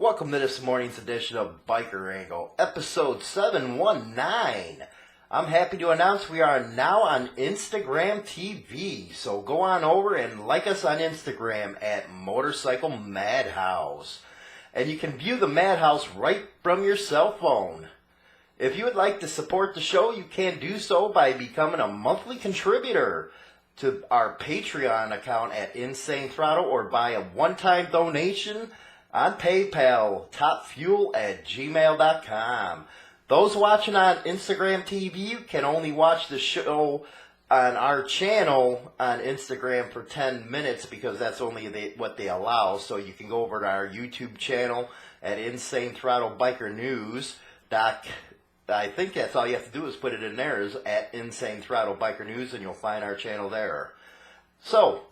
Welcome to this morning's edition of Biker Angle, episode 719. I'm happy to announce we are now on Instagram TV, so go on over and like us on Instagram at Motorcycle Madhouse. And you can view the Madhouse right from your cell phone. If you would like to support the show, you can do so by becoming a monthly contributor to our Patreon account at Insane Throttle or by a one-time donation on PayPal, topfuel@gmail.com. Those watching on Instagram TV can only watch the show on our channel on Instagram for 10 minutes because that's only what they allow. So you can go over to our YouTube channel at Insane Throttle Biker News. I think that's all you have to do is put it in there is at Insane Throttle Biker News and you'll find our channel there. So,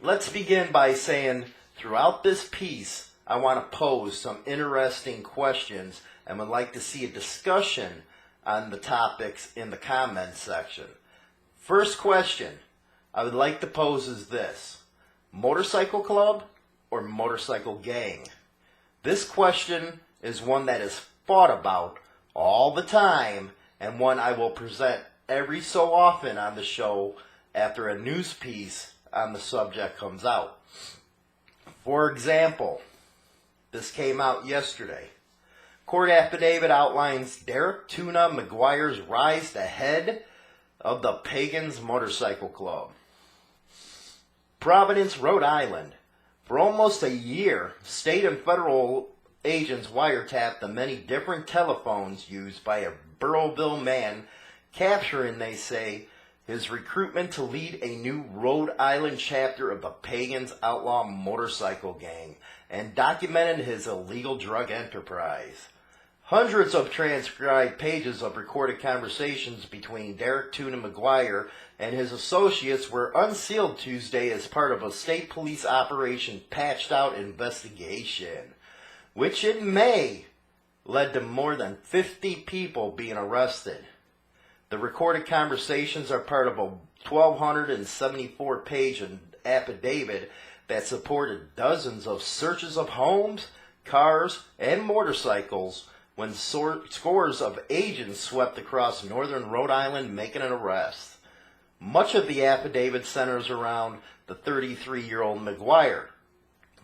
let's begin by saying throughout this piece, I want to pose some interesting questions and would like to see a discussion on the topics in the comments section. First question I would like to pose is this: motorcycle club or motorcycle gang? This question is one that is thought about all the time and one I will present every so often on the show after a news piece on the subject comes out. For example, this came out yesterday. Court affidavit outlines Derek Tuna McGuire's rise to head of the Pagans Motorcycle Club. Providence, Rhode Island. For almost a year, state and federal agents wiretapped the many different telephones used by a Burrowville man, capturing, they say, his recruitment to lead a new Rhode Island chapter of the Pagans Outlaw Motorcycle Gang and documented his illegal drug enterprise. Hundreds of transcribed pages of recorded conversations between Derek Tuna McGuire and his associates were unsealed Tuesday as part of a state police operation patched out investigation, which in May led to more than 50 people being arrested. The recorded conversations are part of a 1,274-page affidavit that supported dozens of searches of homes, cars, and motorcycles when scores of agents swept across northern Rhode Island making an arrest. Much of the affidavit centers around the 33-year-old McGuire,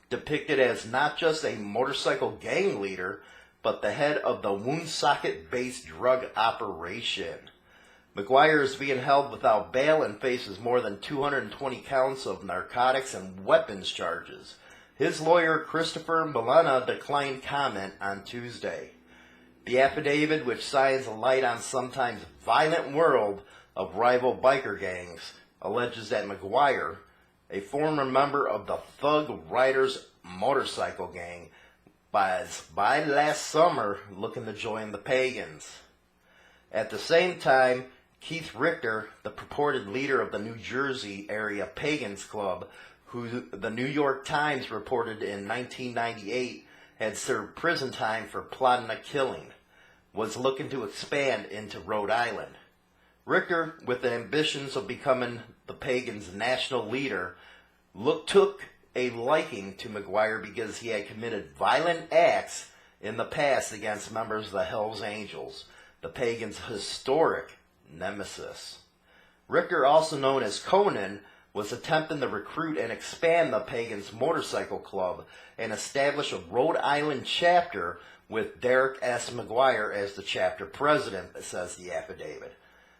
depicted as not just a motorcycle gang leader, but the head of the Woonsocket-based drug operation. McGuire is being held without bail and faces more than 220 counts of narcotics and weapons charges. His lawyer, Christopher Milana, declined comment on Tuesday. The affidavit, which shines a light on sometimes violent world of rival biker gangs, alleges that McGuire, a former member of the Thug Riders motorcycle gang, was by last summer looking to join the Pagans. At the same time, Keith Richter, the purported leader of the New Jersey area Pagans Club, who the New York Times reported in 1998 had served prison time for plotting a killing, was looking to expand into Rhode Island. Richter, with the ambitions of becoming the Pagans' national leader, took a liking to McGuire because he had committed violent acts in the past against members of the Hells Angels, the Pagans' historic nemesis. Richter, also known as Conan, was attempting to recruit and expand the Pagans Motorcycle Club and establish a Rhode Island chapter with Derek S. McGuire as the chapter president, says the affidavit.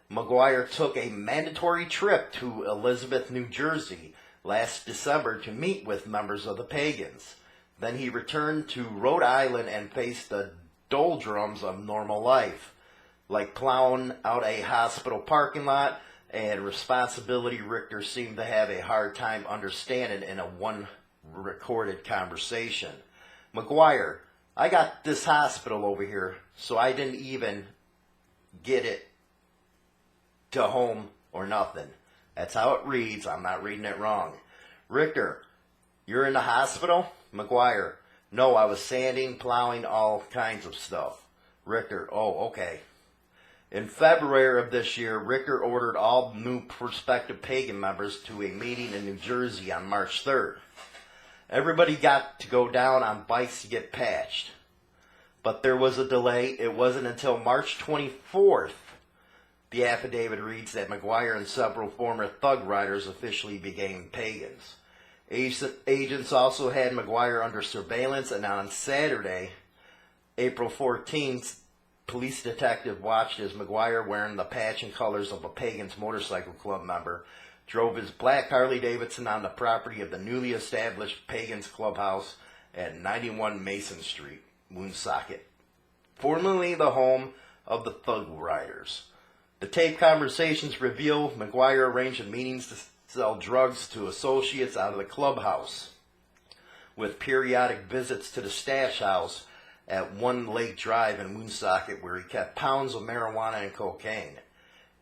McGuire took a mandatory trip to Elizabeth, New Jersey last December to meet with members of the Pagans. Then he returned to Rhode Island and faced the doldrums of normal life, like plowing out a hospital parking lot and responsibility Richter seemed to have a hard time understanding in a one-recorded conversation. McGuire, I got this hospital over here, so I didn't even get it to home or nothing. That's how it reads. I'm not reading it wrong. Richter, you're in the hospital? McGuire, no, I was sanding, plowing, all kinds of stuff. Richter, oh, okay. In February of this year, Richter ordered all new prospective Pagan members to a meeting in New Jersey on March 3rd. Everybody got to go down on bikes to get patched. But there was a delay. It wasn't until March 24th, the affidavit reads, that McGuire and several former thug riders officially became pagans. Agents also had McGuire under surveillance, and on Saturday, April 14th, police detective watched as McGuire, wearing the patch and colors of a Pagans Motorcycle Club member, drove his black Harley-Davidson on the property of the newly established Pagans Clubhouse at 91 Mason Street, Woonsocket, formerly the home of the Thug Riders. The taped conversations reveal McGuire arranged meetings to sell drugs to associates out of the clubhouse, with periodic visits to the stash house at One Lake Drive in Woonsocket, where he kept pounds of marijuana and cocaine.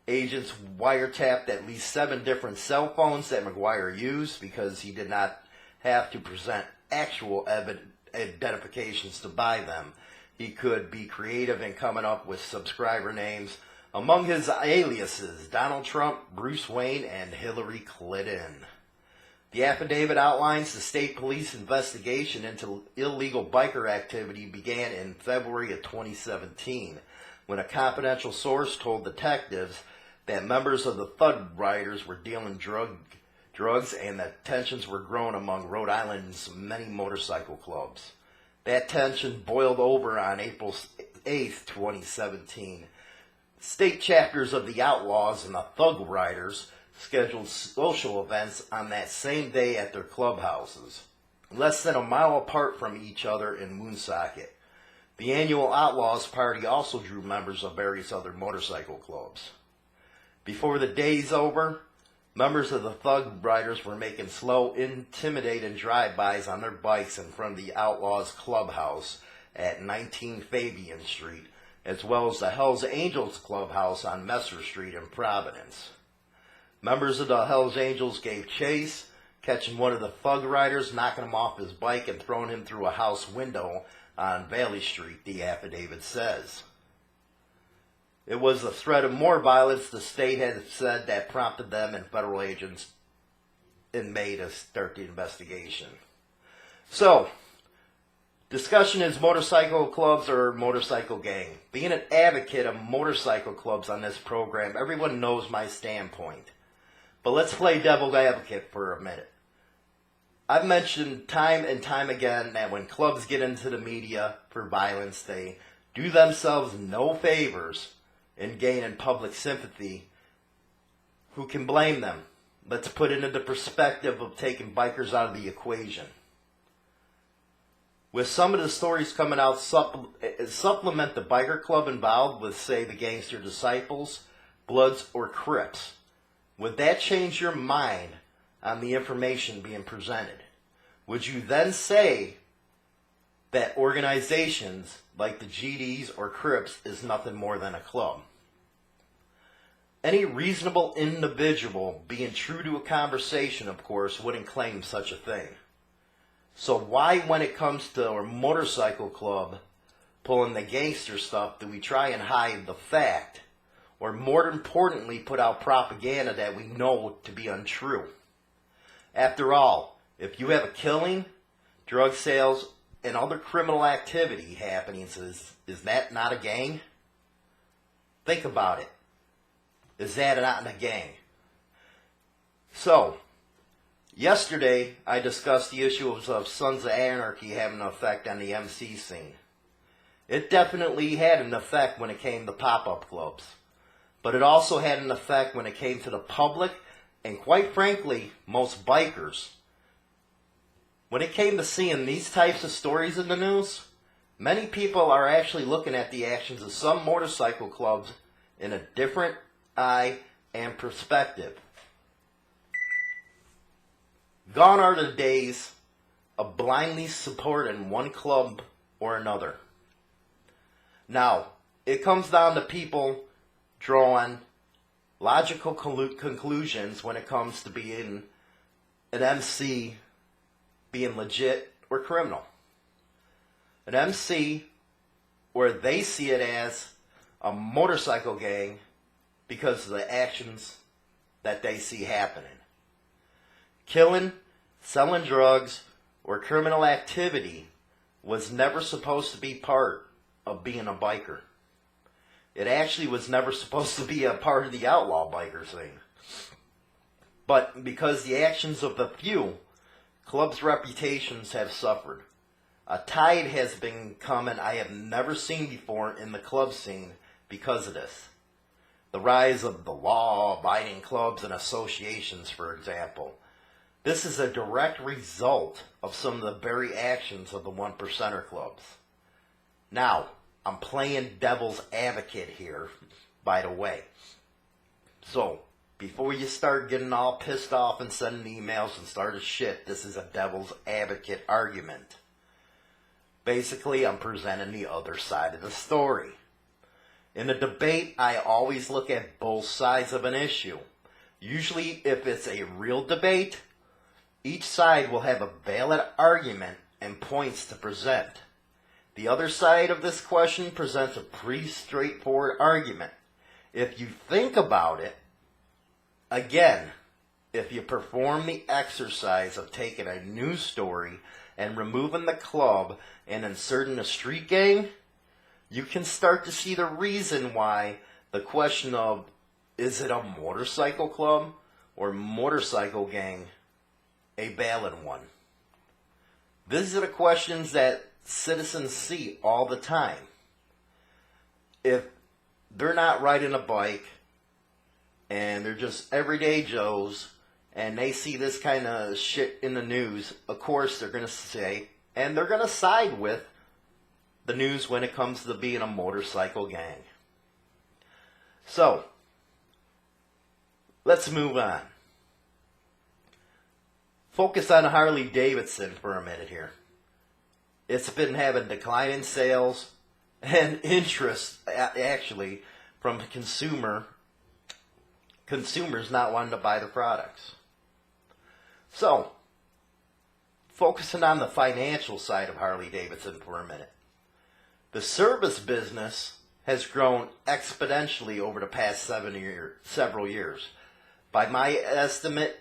Agents wiretapped at least 7 different cell phones that McGuire used because he did not have to present actual identifications to buy them. He could be creative in coming up with subscriber names. Among his aliases, Donald Trump, Bruce Wayne, and Hillary Clinton. The affidavit outlines the state police investigation into illegal biker activity began in February of 2017, when a confidential source told detectives that members of the Thug Riders were dealing drugs and that tensions were growing among Rhode Island's many motorcycle clubs. That tension boiled over on April 8th, 2017. State chapters of the Outlaws and the Thug Riders scheduled social events on that same day at their clubhouses, less than a mile apart from each other in Woonsocket. The annual Outlaws party also drew members of various other motorcycle clubs. Before the day's over, members of the Thug Riders were making slow, intimidating drive-bys on their bikes in front of the Outlaws clubhouse at 19 Fabian Street, as well as the Hells Angels clubhouse on Messer Street in Providence. Members of the Hells Angels gave chase, catching one of the Thug Riders, knocking him off his bike, and throwing him through a house window on Valley Street, the affidavit says. It was the threat of more violence, the state had said, that prompted them and federal agents in May to start the investigation. So, discussion is motorcycle clubs or motorcycle gang. Being an advocate of motorcycle clubs on this program, everyone knows my standpoint. But let's play devil's advocate for a minute. I've mentioned time and time again that when clubs get into the media for violence, they do themselves no favors in gaining public sympathy. Who can blame them? Let's put it into perspective of taking bikers out of the equation. With some of the stories coming out, supplement the biker club involved with, say, the Gangster Disciples, Bloods, or Crips. Would that change your mind on the information being presented? Would you then say that organizations like the GDs or Crips is nothing more than a club? Any reasonable individual, being true to a conversation, of course, wouldn't claim such a thing. So why, when it comes to our motorcycle club pulling the gangster stuff, do we try and hide the fact, or more importantly, put out propaganda that we know to be untrue? After all, if you have a killing, drug sales, and other criminal activity happening, is that not a gang? Think about it. Is that not a gang? So, yesterday I discussed the issue of Sons of Anarchy having an effect on the MC scene. It definitely had an effect when it came to pop-up clubs. But it also had an effect when it came to the public and, quite frankly, most bikers. When it came to seeing these types of stories in the news, many people are actually looking at the actions of some motorcycle clubs in a different eye and perspective. Gone are the days of blindly supporting one club or another. Now, it comes down to people drawing logical conclusions when it comes to being an MC, being legit or criminal. An MC, where they see it as a motorcycle gang because of the actions that they see happening. Killing, selling drugs, or criminal activity was never supposed to be part of being a biker. It actually was never supposed to be a part of the outlaw biker scene. But because the actions of the few, clubs' reputations have suffered. A tide has been coming I have never seen before in the club scene because of this. The rise of the law-abiding clubs and associations, for example. This is a direct result of some of the very actions of the one percenter clubs. Now, I'm playing devil's advocate here, by the way. So, before you start getting all pissed off and sending emails and start a shit, this is a devil's advocate argument. Basically, I'm presenting the other side of the story. In a debate, I always look at both sides of an issue. Usually, if it's a real debate, each side will have a valid argument and points to present. The other side of this question presents a pretty straightforward argument. If you think about it, again, if you perform the exercise of taking a news story and removing the club and inserting a street gang, you can start to see the reason why the question of, is it a motorcycle club or motorcycle gang, a valid one? These are the questions that citizens see all the time. If they're not riding a bike and they're just everyday Joes and they see this kind of shit in the news, of course they're going to say, and they're going to side with the news when it comes to being a motorcycle gang. So, let's move on. Focus on Harley-Davidson for a minute here. It's been having decline in sales and interest, actually, from consumers not wanting to buy the products. So, focusing on the financial side of Harley-Davidson for a minute. The service business has grown exponentially over the past several years. By my estimate,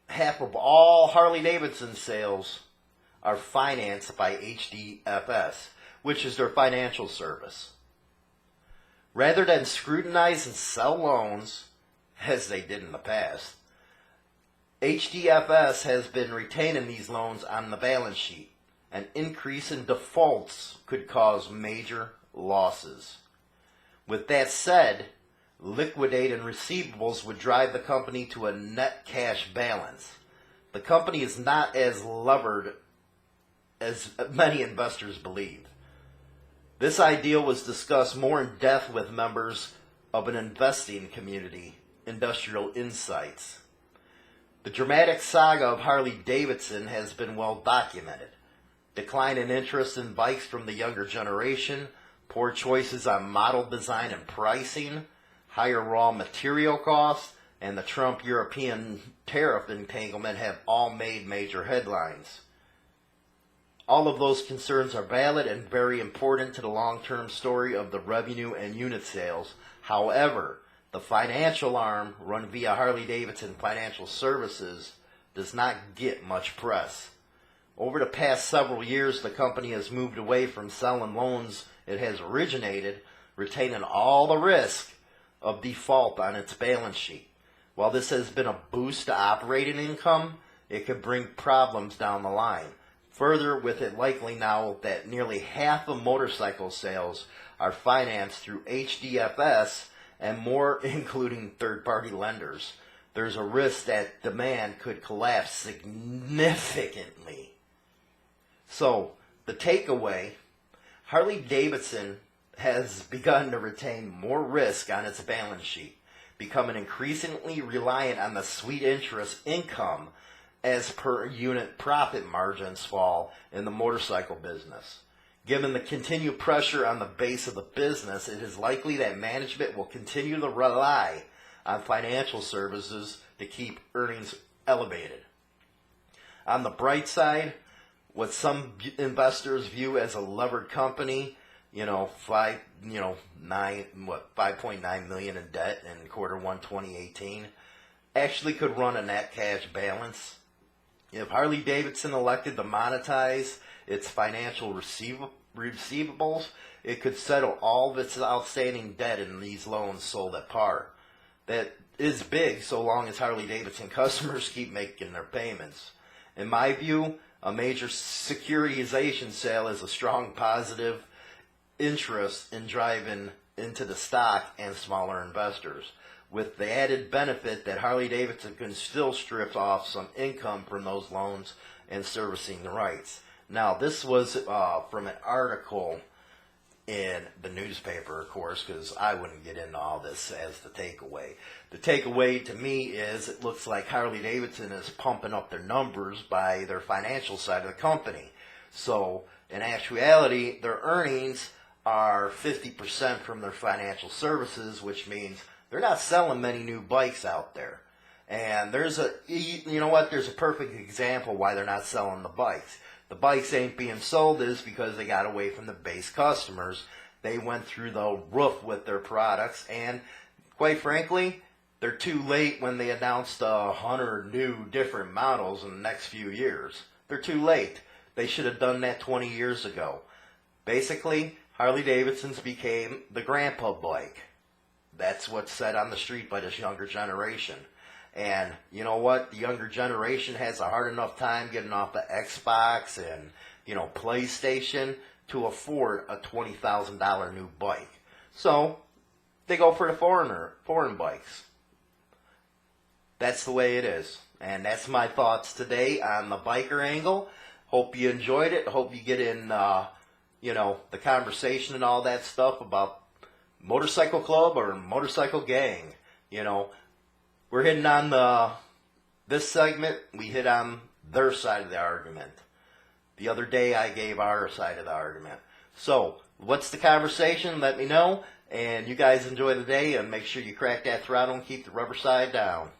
half of all Harley-Davidson sales are financed by HDFS, which is their financial service. Rather than scrutinize and sell loans, as they did in the past, HDFS has been retaining these loans on the balance sheet. An increase in defaults could cause major losses. With that said, liquidating receivables would drive the company to a net cash balance. The company is not as levered as many investors believe. This idea was discussed more in depth with members of an investing community, Industrial Insights. The dramatic saga of Harley-Davidson has been well documented. Decline in interest in bikes from the younger generation, poor choices on model design and pricing, higher raw material costs, and the Trump European tariff entanglement have all made major headlines. All of those concerns are valid and very important to the long-term story of the revenue and unit sales. However, the financial arm run via Harley-Davidson Financial Services does not get much press. Over the past several years, the company has moved away from selling loans it has originated, retaining all the risk of default on its balance sheet. While this has been a boost to operating income, it could bring problems down the line. Further, with it likely now that nearly half of motorcycle sales are financed through HDFS and more including third-party lenders, there's a risk that demand could collapse significantly. So, the takeaway, Harley-Davidson has begun to retain more risk on its balance sheet, becoming increasingly reliant on the sweet interest income as per unit profit margins fall in the motorcycle business. Given the continued pressure on the base of the business, it is likely that management will continue to rely on financial services to keep earnings elevated. On the bright side, what some investors view as a levered company, 5.9 million in debt in quarter one 2018, actually could run a net cash balance If Harley-Davidson elected to monetize its financial receivables, it could settle all of its outstanding debt in these loans sold at par. That is big so long as Harley-Davidson customers keep making their payments. In my view, a major securitization sale is a strong positive interest in driving into the stock and smaller investors, with the added benefit that Harley-Davidson can still strip off some income from those loans and servicing the rights. Now, this was from an article in the newspaper, of course, because I wouldn't get into all this as the takeaway. The takeaway to me is it looks like Harley-Davidson is pumping up their numbers by their financial side of the company. So, in actuality, their earnings are 50% from their financial services, which means they're not selling many new bikes out there. And there's a perfect example why they're not selling the bikes. The bikes ain't being sold is because they got away from the base customers. They went through the roof with their products, and quite frankly, they're too late when they announced 100 new different models in the next few years. They're too late. They should have done that 20 years ago. Basically, Harley-Davidson's became the grandpa bike. That's what's said on the street by this younger generation. And you know what? The younger generation has a hard enough time getting off the Xbox and, PlayStation to afford a $20,000 new bike. So, they go for the foreign bikes. That's the way it is. And that's my thoughts today on the biker angle. Hope you enjoyed it. Hope you get in, the conversation and all that stuff about motorcycle club or motorcycle gang. We're hitting on this segment, we hit on their side of the argument. The other day I gave our side of the argument. So, what's the conversation? Let me know. And you guys enjoy the day and make sure you crack that throttle and keep the rubber side down.